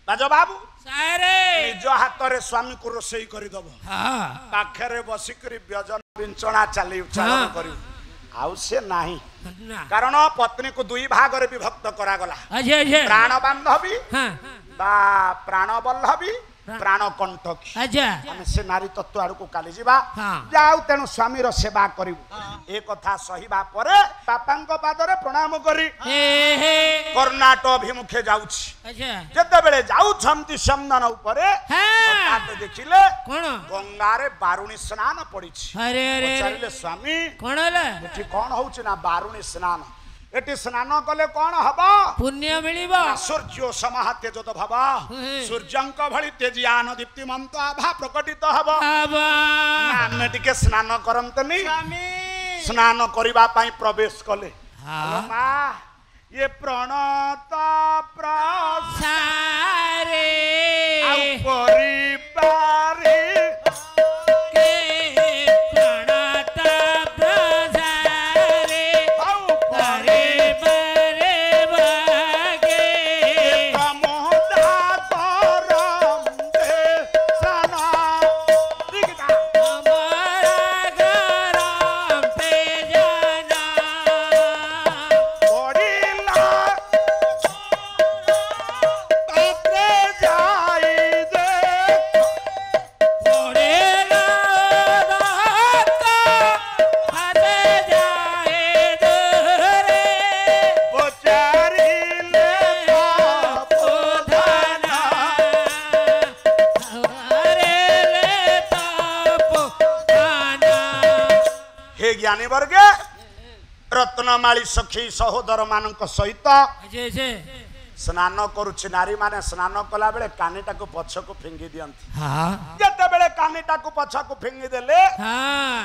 राज बाबू सारे निज हाथ रे स्वामी को रोषेई कर दब पाखरे बसिकरी व्यजन विंचना चली उच्चारण कर आउ से नाही कारण पत्नी को दुई भाग रे विभक्त करा गला प्राण बांधवी बा प्राण बल्लभी प्राण कंटकी आमे से नारी तत्व आड़ को काली जीवा जाऊ तेनु स्वामी रो सेवा करिवु ए कथा सहीबा परे बापांको पादरे प्रणाम करी कर्नाटक अभिमुखे जाउछि जते बेले जाउ छमति समदन उपरे हठात देखिले कोन गंगा रे बारुणी स्नान पड़िछि अरे अरे चलिले स्वामी कोन हला एठी कोन होउछि ना बारुणी स्नान एटी स्नान कले कौन हबा पुण्य मिलिबा सूर्य समाह तेज तो भाबा सूर्यंक भଳି तेजियान दीप्तिमंत आभा प्रकटित हबा नामे टिके स्नान करंतनी स्नान करिबा पई प्रवेश कले मा ये प्रणत प्रसारे आ परिवारे ज्ञानी वर्गे रत्नमाली सखी सहोदर मान सहित स्नान करुछि नारी माने स्नान कला बेले कानीटा को पछक फिंगी दियंती जते बेले कानीटा को पछक फिंगी देले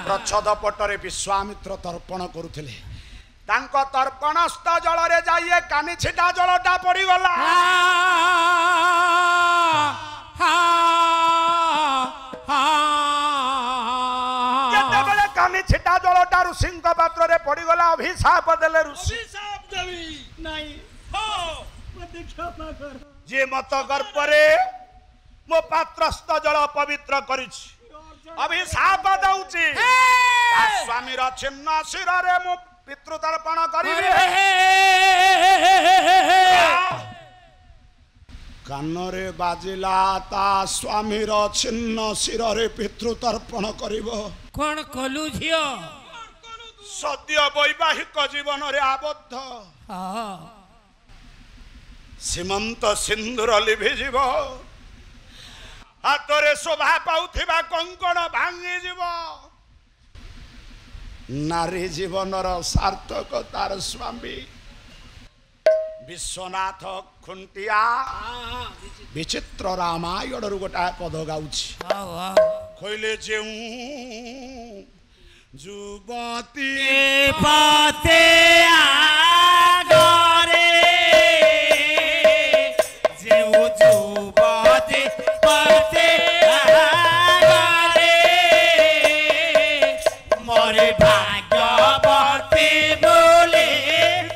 प्रच्छद पटरे विश्वामित्र तर्पण करुथिले तांको तर्पणस्थ जल रे जाइए कानी छिटा जलटा पड़ी गला छिटा जलटा ऋषि पात्र रे पड़ी गला अभिशाप देले ऋषि जे मत गर्परे मो पात्रस्थ जल पवित्र करिछि अभिशाप दउछि स्वामी र छिन्न शिर रे मो पितृ तर्पण करिबे कानरे बाजिला ता स्वामी र छिन्न शिर रे पितृ तर्पण करिबो कोन कलु झियो सद्य वैवाहिक जीवन रे आबद्ध सीमंत सिंदूर लिभि जीव हातरे शोभा पाउथिबा कंकण भांगी जीव नारी जीवन सार्थक तार स्वामी विश्वनाथ खुंटिया विचित्र रामायण रु गोटा पद गाउछि खोइले जेऊ जुबती पाते आगरे जेऊ जुबती पाते आगरे मोरे भाग्यवती बोले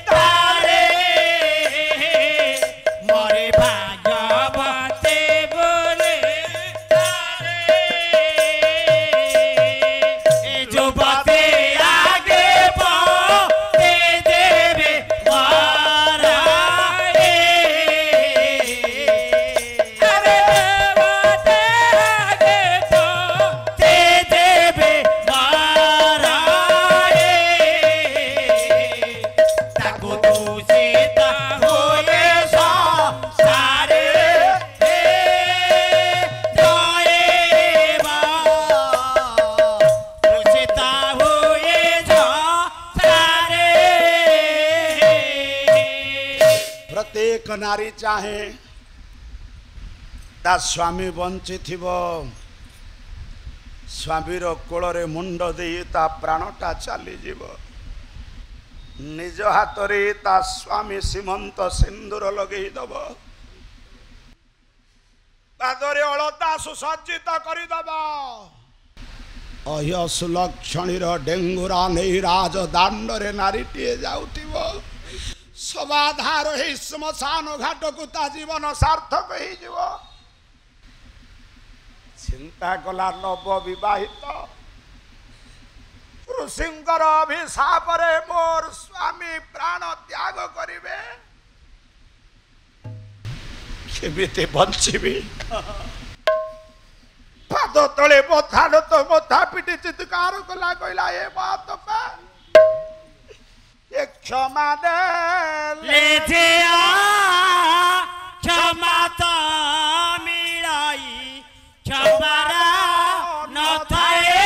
तारे मोरे भाग्यवती बोले तारे ए जुबती आगे बढ़ते देवे मारा अरे जुबती आगे बढ़ते देवे मारा ताको तू सीता होए सारे प्रत्येक नारी चाहे ता स्वामी बंची थिबो स्वामीर कोल रे मुंड दे ता प्राणटा चली जीव निज हाथ रे ता स्वामी सीमंत सिंदूर लगे दब पादरे अलता सुसज्जित करी दब अयस लक्षणीर डेंगुरा नहीं राज दांड रे नारीटीए जाउथिबो ସମାଧାର ହେଇ ଶ୍ମଶାନ ଘାଟକୁ ତା ଜୀବନ ସାର୍ଥକ ହେଇଯିବ। ଚିନ୍ତା କଲା ନବ ବିବାହିତ ଋଷିଙ୍କର ଅଭିଶାପରେ ମୋର ସ୍ୱାମୀ ପ୍ରାଣ ତ୍ୟାଗ କରିବେ, କେମିତି ବଞ୍ଚିବି? ପାଦ ତଳେ ବଥା ପିଟି ଚିତ୍କାର କଲା, କହିଲା ଏ ବାପା ଏ କ୍ଷମା ଦେ କ୍ଷମା ତ ମିଳାଇ କ୍ଷମାର ନଥାଏ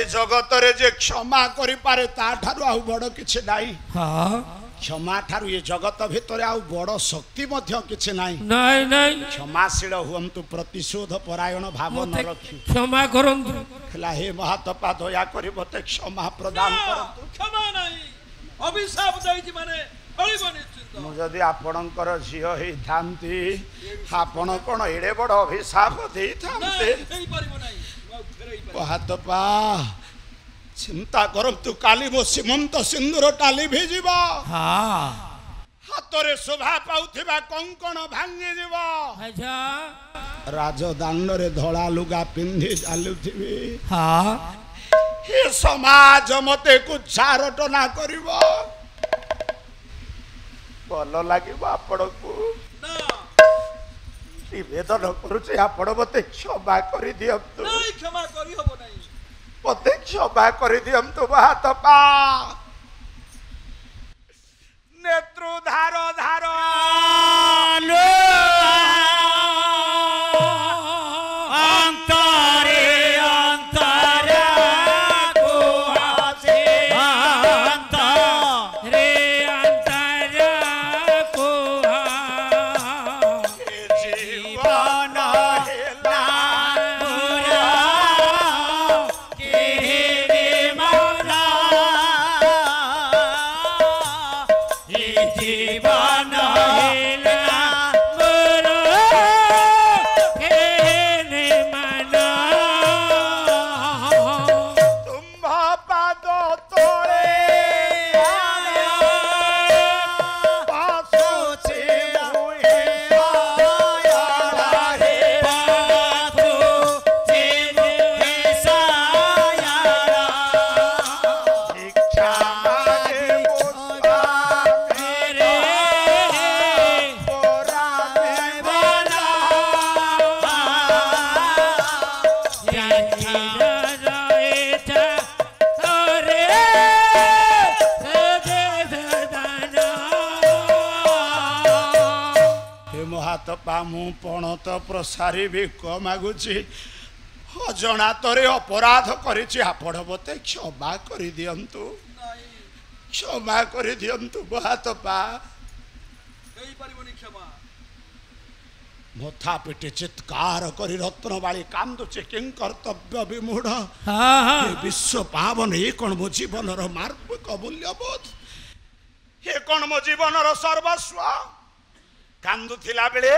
ଜଗତରେ ଯେ କ୍ଷମା କରିପାରେ ତାଠାରୁ ଆଉ ବଡ଼ କିଛି ନାହିଁ। କ୍ଷମା ଠାରୁ ଏ ଜଗତ ଭିତରେ ଆଉ ବଡ଼ ଶକ୍ତି ମଧ୍ୟ କିଛି ନାହିଁ। କ୍ଷମାଶୀଳ ହୁଅନ୍ତୁ, ପ୍ରତିଶୋଧ ପରାୟଣ ଭାବ ନ ରଖି କ୍ଷମା କରନ୍ତୁ। ହେଲା ହେ ମହାତପା ଦୟା କରି ମତେ କ୍ଷମା ପ୍ରଦାନ କରନ୍ତୁ। କ୍ଷମା ନାହିଁ, ଅଭିଶାପ ଦେଇଛି ମାନେ ଫଳିବ ନିଶ୍ଚିତ। ମୁଁ ଯଦି ଆପଣଙ୍କର ଝିଅ ହେଇଥାନ୍ତି ଆପଣ କଣ ଏଡେ ବଡ଼ ଅଭିଶାପ ଦେଇଥାନ୍ତେ? ମହାତପା ଚିନ୍ତା କରନ୍ତୁ, କାଲି ମୋ ସୀମନ୍ତ ସିନ୍ଦୁରଟା ଲିଭିଯିବ, ହାତରେ ଶୋଭା ପାଉଥିବା କଙ୍କଣ ଭାଙ୍ଗିଯିବ, ରାଜଦାଣ୍ଡରେ ଧଳା ଲୁଗା ପିନ୍ଧି ଚାଲୁଥିବି, ଏ ସମାଜ ମତେ କୁଚ୍ଛାରଟନା କରିବ। ଭଲ ଲାଗିବ ଆପଣଙ୍କୁ? ନିବେଦନ କରୁଛି ଆପଣ ମତେ କ୍ଷମା କରିଦିଅନ୍ତୁ। କ୍ଷମା କରିହବ ନାହିଁ, ମତେ କ୍ଷମା କରିଦିଅନ୍ତୁ ମହାତପା। ନେତ୍ରୁଧାର ଧାର ଅନ୍ତରେ ଅନ୍ତର କୁହାସେ ଅନ୍ତରେ ଅନ୍ତର କୁହା ଜୀବନ ହେଲା জীবন ମୁଁ ପଣତ ପ୍ରସାରୀ ଭିକ ମାଗୁଛି, ଅଜଣାତରେ ଅପରାଧ କରିଛି, ଆପଣ ମତେ କ୍ଷମା କରିଦିଅନ୍ତୁ, କ୍ଷମା କରିଦିଅନ୍ତୁ ମହାତପା। ମଥା ପିଟି ଚିତ୍କାର କରି ରତ୍ନବାଳୀ କାନ୍ଦୁଛି, କି କର୍ତ୍ତବ୍ୟ ବିମୂଢ଼ ବିଶ୍ୱ ପାବନ, ଏ କଣ ମୋ ଜୀବନର ମାର୍ମିକ ମୂଲ୍ୟବୋଧ, ଏ କଣ ମୋ ଜୀବନର ସର୍ବସ୍ୱ? କାନ୍ଦୁଥିଲା ବେଳେ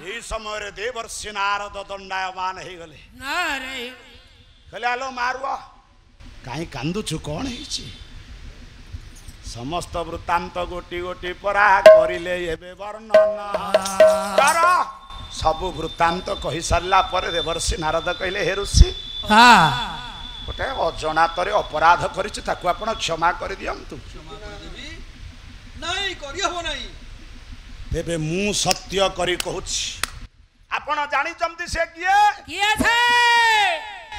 ଏଇ ସମୟରେ ଦେବର୍ଷି ନାରଦ ଦଣ୍ଡାୟମାନ ହେଇଗଲେ। କହିଲେ ଆଲୋ ମାରୁଆ, କାହିଁ କାନ୍ଦୁଛୁ, କଣ ହେଇଛି? ସମସ୍ତ ବୃତ୍ତାନ୍ତ ଗୋଟି ଗୋଟି ପରା କରିଲେ ଏବେ ବର୍ଣ୍ଣନା। ସବୁ ବୃତ୍ତାନ୍ତ କହି ସାରିଲା ପରେ ଦେବର୍ଷି ନାରଦ କହିଲେ, ହେ ଋଷି, ଗୋଟେ ଅଜଣାତରେ ଅପରାଧ କରିଛି, ତାକୁ ଆପଣ କ୍ଷମା କରିଦିଅନ୍ତୁ। ତେବେ ମୁଁ ସତ୍ୟ କରି କହୁଛି, ଆପଣ ଜାଣିଛନ୍ତି ସେ କିଏ?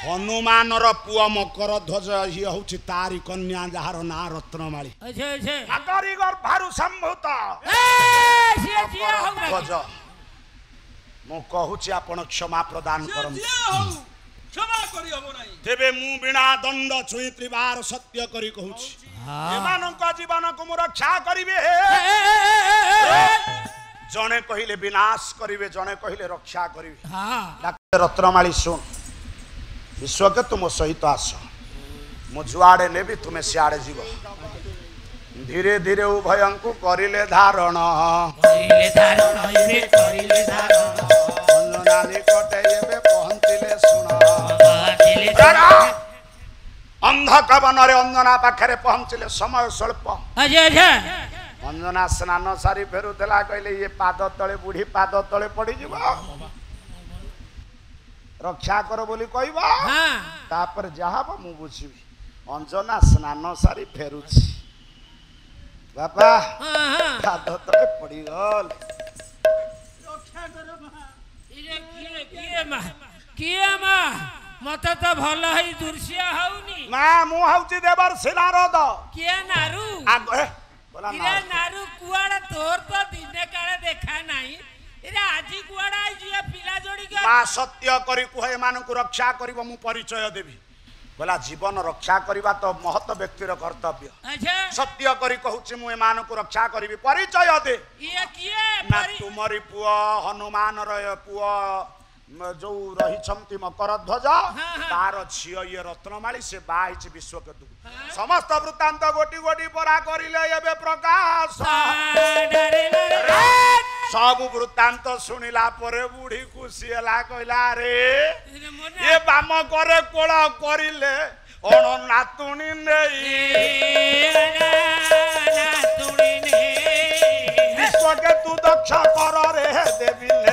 ହନୁମାନର ପୁଅ ମକର ଧ୍ୱଜ, ଇଏ ହଉଛି ତାରି କନ୍ୟା, ଯାହାର ନାଁ ରତ୍ନମାଳୀ। ନାଗରୀ ଗର୍ଭାରୁ ସମ୍ଭୂତ ଧ୍ୱଜ। ମୁଁ କହୁଛି ଆପଣ କ୍ଷମା ପ୍ରଦାନ କରନ୍ତୁ, क्षमा करी हबो नाही तेबे मु बिना दंड छुई त्रिवार सत्य करी कहूछि एमानक जीवन को मु रक्षा करिवे जने कहिले विनाश करिवे जने कहिले रक्षा करिवे डॉक्टर रत्नमाली सुन विश्व के तुम सहित आस मु जुआड़े नेबी तुमे सियाड़े जीव धीरे धीरे उभयं को करिले धारण अंजना निकटे एबे पहुंचिले सुना अंधक बनरे अंजना पाखरे पहुंचिले समय स्वल्प अंजना स्नान सारी फेरुला कहले ये पाद तले बुढ़ी पाद तले पड़ी जीव रक्षा कर बोली कहबा तापर जहा मु बुझिबी अंजना स्नान सारी फेरुछि बाबा पाद तले पड़ी गल रक्षा कर किए मा मते तो भलो है दुर्सिया हउनी ना मु हउची देवर सिनारद किए नारू आगे बोला इरे नारू कुआड़ा तोर तो दिने काले देखा नाही इरे आजी कुआड़ा आई जे पिला जोड़ी के मा सत्य करी कुहे मान को रक्षा करिवो मु परिचय देबी बोला जीवन रक्षा करबा तो महत व्यक्तिर कर्तव्य अच्छा सत्य करी कहूची मु मान को रक्षा करिवि परिचय दे ये किए ना तुमरी पुआ हनुमान रय पुआ जो रही छमती मकर ध्वज तार झियो ये रत्नमाली से बाहिच विश्व के दुख समस्त वृत्तांत गोटी गोटी परा करिले एबे प्रकाश सब वृत्तांत सुनिला परे बुढ़ी खुशी हला कहला रे ये बाम करे कोला करिले अण नातुणी नेई विश्व के तू दक्ष कर रे देवी